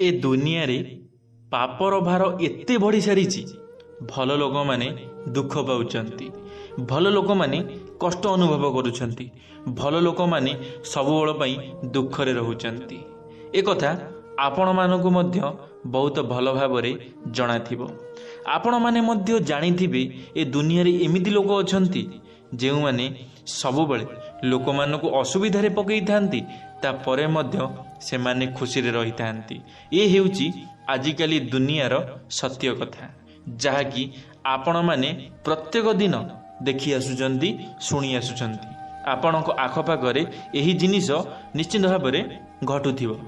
ए दुनिया रे पापर भार एते बढ़ी सारी भल लोक माने दुख पाउचंती, भल लोक माने कष्ट अनुभव करुछंती, भल लोक माने सबुबेल पई दुख रे रहउचंती। ए कथा आपण मानकु मध्य बहुत भल भाबरे जणा थिबो। आपण माने मध्य जानिथिबे ए दुनिया रे एमिति लोक अछंती जेउ माने सबुबेले लोक मानकु असुविधा रे पकई थांती, तापरे मध्य से माने खुशी रे रही थांती। ए हेउची आजिकाली दुनियार सत्य कथा, जहाँकि आपण माने प्रत्येक दिन देखि आसुचंती, शुणी आसुचंती। आपणक आखपाखरे एही जिनिस निश्चित भाव में घटुथिबो।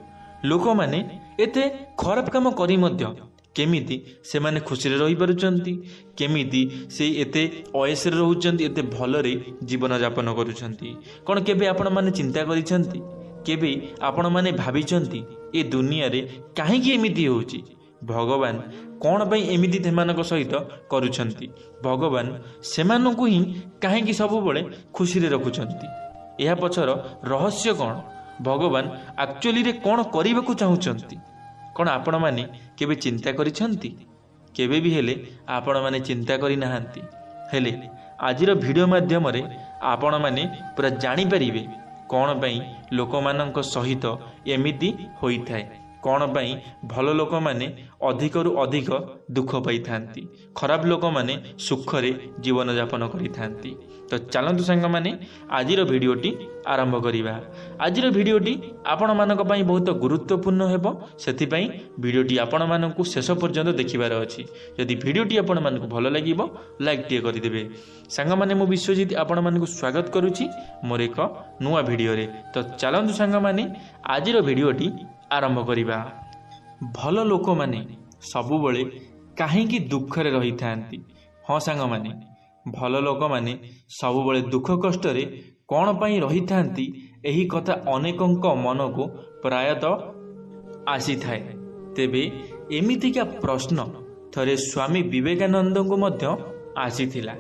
लोक माने एते खराब काम करी मध्य केमिति से माने खुशी रे रही पारुचंती, केमिति से एते अयस रे रहउचंती, एते भलरे जीवन यापन करुचंती। कोन केबे आपण माने चिंता करिसंती? केबे आपण माने भाबिचंती ए दुनिया रे काहेकि एमिति होउची? भगवान कौन पर एमिति सेमानक सहित करुछंती? भगवान सेमानकु ही काहेकि सबुबले खुशी रे रखुछंती? एहा पछर रहस्य कौन? भगवान एक्चुअली रे कौन करिबाकु चाहुचंती? कौन आपण माने केबे चिंता करिछंती? केबे भी हेले आपण माने चिंता करि नाहंती। हेले आजिर वीडियो माध्यम रे आपण माने पूरा जानि परिबे कौन पई लोक मानक सहित एमिति होई थाए, कौन पई भल लोक माने अधिक रु अधिक दुख पाई थांती, खराब लोक माने सुख रे जीवन यापन करि थांती। तो चलंतु संग माने आजिर वीडियोटी आरंभ करिबा। आजिर वीडियोटी आपण मानक पई बहुत गुरुत्वपूर्ण हेबो, सेति पई वीडियोटी आपण मानकु शेष पर्यंत देखिबार अछि। यदि वीडियोटी आपण मानकु भलो लागिबो लाइक टिए करि देबे। संग माने मु विश्वजीत आपण मानकु स्वागत करूची मोर एक नुवा वीडियो रे। तो चलंतु संग माने आजिर वीडियोटी आरंभ करिबा। भल लोक माने सबुबले काहेकि दुख रे रही थांती? हाँ सांग माने भल लोक माने सबुबले दुख कष्ट रे कौन पई रही थांती? एही कथा अनेकंक मन को प्रायतः आसी थाए। तेबे एमितिका प्रश्न थरे स्वामी विवेकानंद को मध्य आसीथिला।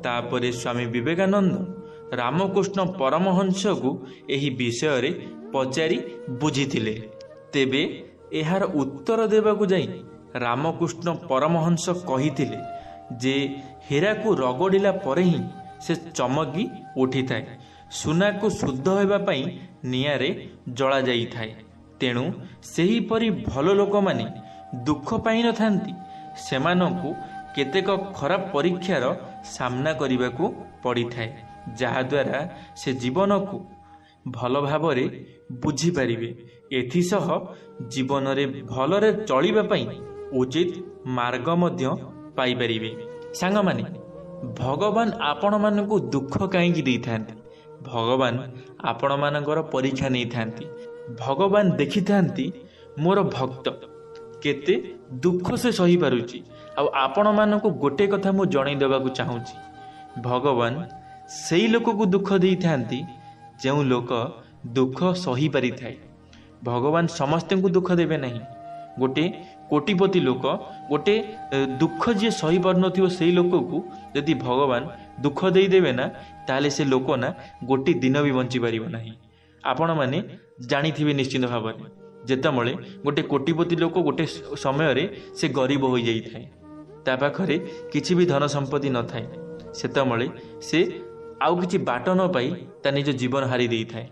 तापरे स्वामी विवेकानंद रामकृष्ण परमहंस को एही विषय रे पचारि बुझिथिले। तेबे एहार उत्तर देबाकु जाई रामकृष्ण परमहंस कहिथिले जे हीरा को रगड़िला परे ही से चमकी उठी थाए, सुना को शुद्ध होबा पई निया रे जला जाई थाए। तेणु सेही परी भल लोक माने दुख पाई न थांती, सेमानकु केतेक खराब परीक्षार सामना करिबाकु पड़ी थाए, जहा द्वारा से जीवन को भल भावरे बुझी पारिबे। एथिसह जीवन रे भलरे चलिबा पई उचित मार्ग मध्य पाई पारिबे। सांग माने भगवान आपण मानकु दुख काहेकि देई थांती? भगवान आपण मानकर परीक्षा नहीं थांती। भगवान देखि थांती मोर भक्त केते दुख से सही पारुची। आ आपण मानकु गोटे कथा मु जणै देबाकु चाहूची, भगवान सेई लोक को दुख देई थांती जेउ लोक दुख सही पारि थाए। भगवान समस्त को दुख देवे नहीं। गोटे कोटिपति लोक गोटे दुख जी सही पार नथिबो सेई लोक को यदि भगवान दुख देई देवे ना, ताले से लोक ना गोटे दिन भी बंची पारिबो नहीं। आपण माने जानिथिबे निश्चित भाव में जेतमळे गोटे कोटिपति लोक गोटे समय रे से गरीब हो जाई थाए, ता पाखरे किछि भी धन संपत्ति न थाए, सेतमळे से आउ किछि बाट न पाई ता निज जीवन हारी देई थाए।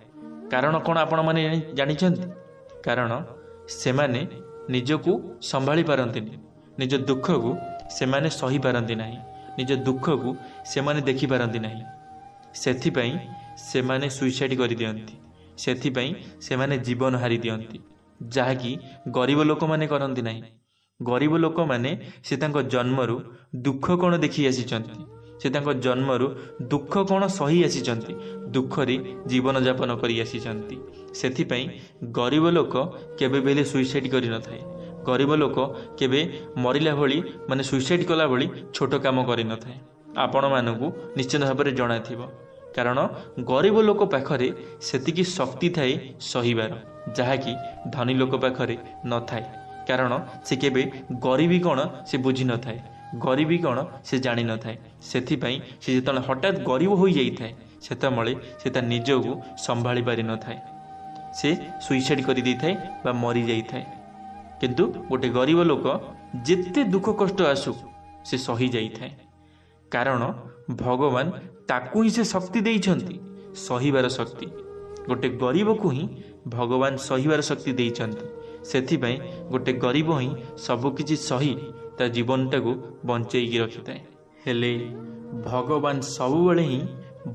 कारण कौन आपण माने जानिछंती? कारण से माने निजको संभाली पारंतिनी, निज दुख को से माने सही पारंती नहीं, निज दुख को से माने देखि पारंती नहीं। सेथि पई से माने सुइसाइड करि दियंती, सेथि पई से माने जीवन हारी दियंती, जहाँकि गरीब लोक माने करंती नहीं। गरीब लोक माने से तांको जन्मरु दुख कौन देखि आसीचंती, से तांको जन्मरु दुख कौन सही आसीचंती, दुख रे जीवन यापन करि आसीचंती। सेथि पई गरीब लोक केबे बेले सुइसाइड करि न थाए। गरीब लोक केबे मरिला भली माने सुइसाइड कला भली छोट काम करि न थाए। आपण मानकु निश्चित भाव में जणा थिबो, कारण गरीब लोक पाखरे सेतिकी शक्ति थाए सहीबार, जहाँकि धनी लोक पाखरे न थाए। कारण से केबे गरीबी कौन से बुझी न थाए, गरीबी कौन से जानी न थाए। सेथि पई से जेतले हठात गरीब हो जाई थाए सेतमळे से ता निजको संभाली पारि न थाए, से सुइसाइड करि दै थाए बा मरी जाई थाए। किंतु गोटे गरीब लोक जिते दुख कष्ट आसु से सही जाए कारण भगवान ताकू ही से शक्ति देइछंती सहीबार शक्ति गोटे गरीब को ही भगवान सहीबार शक्ति देइछंती सेथिपाई गोटे गरीब ही सबकिछि सही ता जीवनटा को बंचेकी रखिଥାଏ हेले भगवान सबुबले ही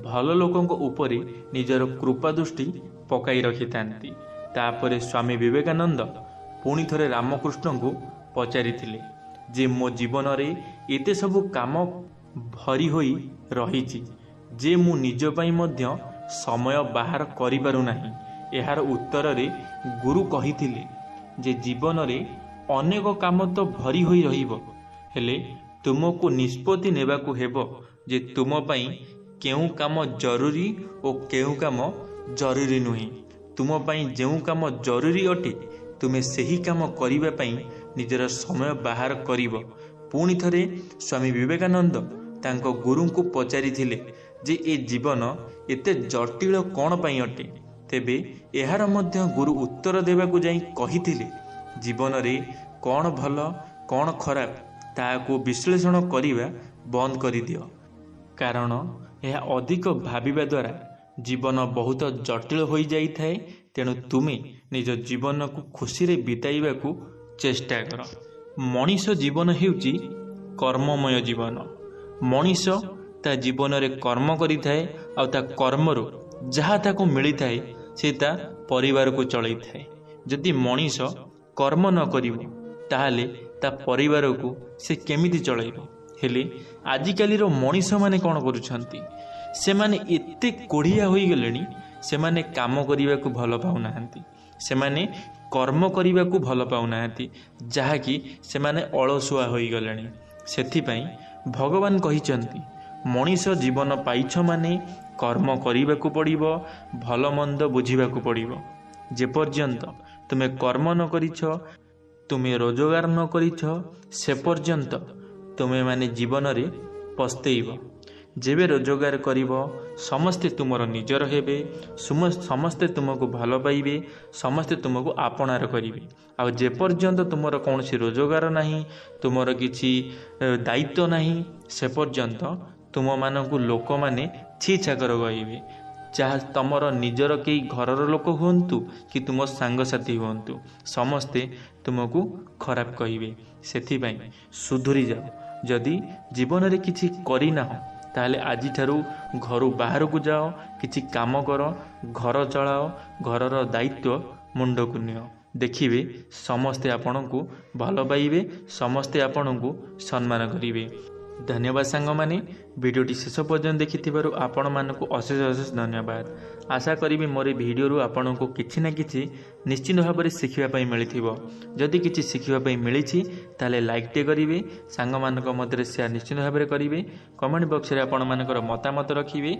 भल लोकंक उपरे निजर कृपा दृष्टि पकाई रखिथांती। तापरे स्वामी विवेकानंद पुणी थरे रामकृष्ण को पचारि जे मो जीवन रे एते सबु काम भरी होई रहिछि जे मु निज पई मध्य समय बाहर करि पारु नाही। एहार उत्तर रे गुरु कहिथिले जे जीवन रे अनेक काम तो भरी होई रहिबो हेले तुमको निष्पत्ति नेबाकू हेबो जे तुम पई केउ काम जरूरी और केउ काम जरूरी नुहे। तुम पई जेउ काम जरूरी अटे तुमे सही काम करिबा पई निजर समय बाहर करिबो। पुणी थरे स्वामी विवेकानंद तांको गुरु को पचारि जे ए जीवन एते जटिल कौन पई अटे तेबे एहार मध्य गुरु उत्तर देबाकू जाई कहिथिले जीवन रे कौन भल कौन खराब ताको विश्लेषण करिबा बंद करि दियो कारण यह अधिक भाविबा द्वारा जीवन बहुत जटिल हो जाई थाए। तेणु तुमे निज जीवन को खुशी रे बिताइबा को चेष्टा कर। मनीष जीवन हेउची कर्ममय जीवन। मनीष ता जीवन रे कर्म करि थाए आ ता कर्मरो जहा ताको मिली थाए से ता परिवार को चलाई थाए। जदि मनीष कर्म न करिवो ताहाले ता परिवार को से केमिति चलाइबो। हेले आजिकालीर मनीष माने कौन करुछंती से माने एते कोढ़िया होई गलेनी से माने काम करिबा को भल पाउनाहांती से माने कर्म करिबा को भल पाउनाहांती जहाँकि से माने अलसुआ होई गलेनी। सेथिपाई भगवान कहिचंती मनीष जीवन पाइछ माने कर्म करिबा को पड़िबो भल मंद बुझिबा को पड़िबो। जे पर्यंत तुमे कर्म न करिछ तुमे रोजगार न करिछ से पर्यंत तुमे माने जीवन रे पस्तेइब। जेबे रोजगार करिब समस्ते तुमर निजर हेबे समस्ते तुमको भल पाइबे समस्ते तुमको आपणार करिवे। आ जे पर्यंत तुमर कौनसी रोजगार नाही तुमर किछि दायित्व नाही से पर्यंत तुम मानकु लोक माने छी छाकर गइबे। चाहे तुमर निजर कई घरर लोक हुंतु कि तुम सांगसाथी हुंतु समस्ते तुमको खराब कहिबे। सेथिपाई सुधुरी जाओ। जदि जीवन रे किछि करि ना ताहले आजि ठारू घर बाहर को जाओ किछि काम कर घर चलाओ घरर दायित्व मुंड को नियो देखिबे समस्ते आपण को भल पाइबे समस्ते आपण को सम्मान करिवे। धन्यवाद सांग माने वीडियोटी शेष पर्यंत देखिथिबारु आपण मानकु अशेष अशेष धन्यवाद। आशा करी मोर वीडियो आपण को किछि ना किछि निश्चित भाव में शिखिबा पई मिलिथिबो। जदि किछि शिखिबा पई मिलिछि ताले लाइक टे करिवे सांग मानक मध्य शेयर निश्चित भाव में करिवे। कमेंट बॉक्स रे आपण मानकर मतामत रखिवे।